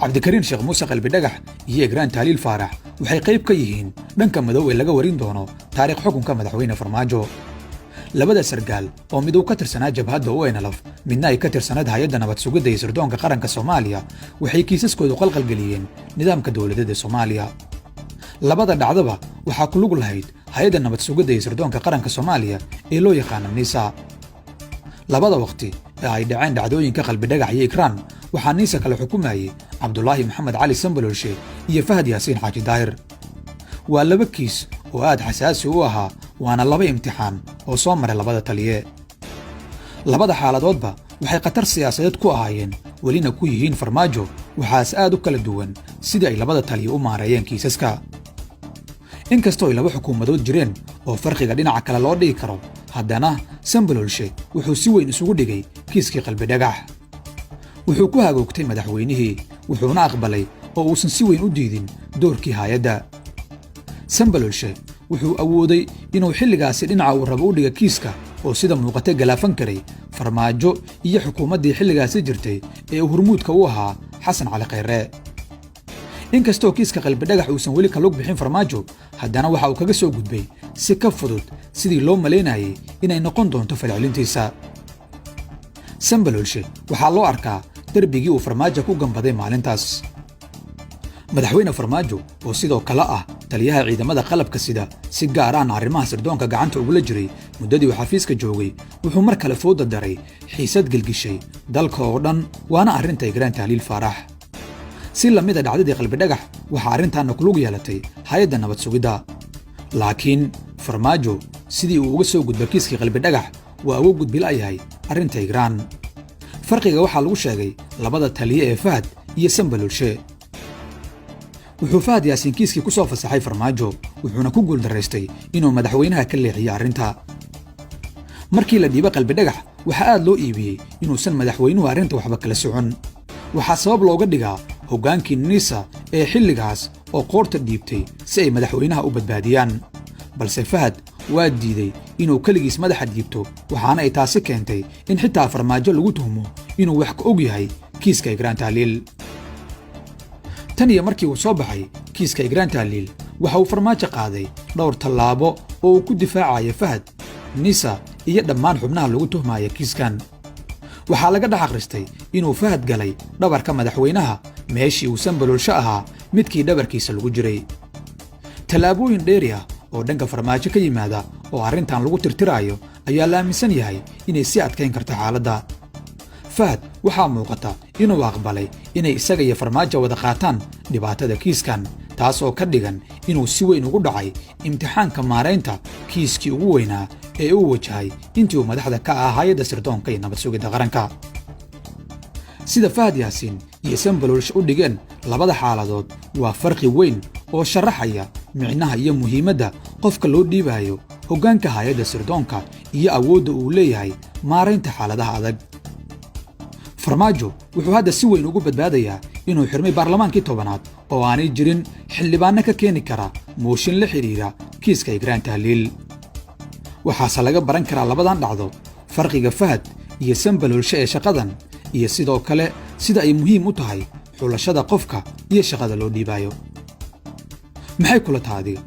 cabdikariin sheekh muuse qalbi dhagax iyo egraan taaliil faarax waxay qayb ka yihiin dhanka madow ee laga warin doono taariikh xukunka madaxweyne farmaajo. labada sargaal oo mid uu ka tirsanaa jabhadda UNLF midna ay ka tirsanayd hay'adda nabad sugidda iyo sirdoonka qaranka Soomaaliya waxay kiisaskoodu qalqalgeliyeen nidaamka dawladeed ee Soomaaliya. labada dhacdaba waxaa ku lug lahayd hay'adda nabad sugidda iyo sirdoonka qaranka Soomaaliya ee loo yaqaan NISA. labada waqti ee ay dhaceen dhacdooyinka qalbi dhagax iyo ekraan waxaa NISA kala xukumayay Cabdullaahi Maxamed Cali Sambalolshe iyo Fahad Yaasiin Xaaji Daahir. waa laba kiis oo aad xasaasi u ahaa waana laba imtixaan oo soo maray labada taliye. labada xaaladoodba waxay khatar siyaasadeed ku ahaayeen welina ku yihiin farmaajo waxaas aad u kala duwan sidii ay labada taliye u maareeyeen kiisaska. inkastoo ay laba xukuumadood jireen oo farqiga dhinaca kale loo dhigi karo haddana Sambalolshe wuxuu si weyn isugu dhigay kiiskii qalbi dhagax. wuxuu ku hagoogtay madaxweynihii wuxuuna aqbalay oo uusan si weyn u diidin doorkii hay'adda. Sambalolshe wuxuu awooday inuu xilligaasi dhinaca uu rabo u dhiga kiiska oo sida muuqata galaafan karay farmaajo iyo xukuumaddii xilligaasi jirtay ee uu hurmuudka u ahaa Xasan Cali Khayre. inkastoo kiiska qalbi dhagax uusan weli ka lug bixin farmaajo haddana waxa uu kaga soo gudbay si ka fudud sidii loo maleynayay inay noqon doonto falcelintiisa. Sambalolshe waxaa loo arkaa darbigii uu farmaajo ku gambaday maalintaas. madaxweyne farmaajo oo sidoo kale ah taliyaha ciidamada qalabka sida si gaar ah arrimaha sirdoonka gacanta ugu la jiray muddadii uu xafiiska joogay wuxuu mar kale fooda daray xiisad gelgishay dalka oo dhan waana arrinta egraan taaliil faarax. si lamida dhacdadii qalbi dhagax waxaa arrintaana ku lug yeelatay hay'adda nabad sugidda. laakiin farmaajo sidii uu uga soo gudba kiiskii qalbi dhagax waa uga gudbi la'yahay arrinta egraan. farqiga waxaa lagu sheegay labada taliye ee Fahad iyo Sambalolshe. wuxuu Fahad Yaasiin kiiskii ku soo fasaxay farmaajo wuxuuna ku guuldaraystay inuu madaxweynaha ka leexiyo arrinta. markii la dhiibay qalbi dhagax waxaa aad loo iibiyey inuusan madaxweynuhu arrinta waxba kala socon. waxaa sabab looga dhigaa hoggaankii NISA ee xilligaas oo qoorta dhiibtay si ay madaxweynaha u badbaadiyaan. balse Fahad waa diiday inuu keligiis madaxa dhiibto waxaana ay taasi keentay in xitaa farmaajo lagu tuhmo inuu wax ka og yahay kiiska egraan taaliil. tan iyo markii uu soo baxay kiiska egraan taaliil waxa uu farmaajo qaaday dhowr tallaabo oo uu ku difaacayo Fahad, NISA iyo dhammaan xubnaha lagu tuhmaya kiiskan. waxaa laga dhex akhristay inuu Fahad galay dhabarka madaxweynaha meeshii uu Sambalolshe ahaa midkii dhabarkiisa lagu jiray. tallaabooyin dheeri ah oo dhanka farmaajo ka yimaada oo arrintan lagu tirtirayo ayaa la aaminsan yahay inay sii adkayn karto xaaladda. Fahad waxaa muuqata inuu aqbalay inay isaga iyo farmaajo wada qaataan dhibaatada kiiskan taas oo ka dhigan inuu si weyn ugu dhacay imtixaanka maareynta kiiskii ugu weynaa ee uu wajahay intii uu madaxda ka ahaa hay'adda sirdoonka iyo nabad sugidda qaranka. sida Fahad Yaasiin iyo Sambalolshe u dhigeen labada xaaladood waa farqi weyn oo sharaxaya micnaha iyo muhiimadda qofka loo dhiibayo hoggaanka hay'adda sirdoonka iyo awoodda uu leeyahay maareynta xaaladaha adag. farmaajo wuxuu hadda si weyn ugu badbaadayaa inuu xirmay baarlamaankii 10aad oo aanay jirin xildhibaano ka keeni kara mooshin la xiriira kiiska egraan taaliil. waxaase laga baran karaa labadan dhacdo farqiga Fahad iyo Sambalolshe ee shaqadan iyo sidoo kale sida ay muhiim u tahay xulashada qofka iyo shaqada loo dhiibayo. maxay kula tahay adiga?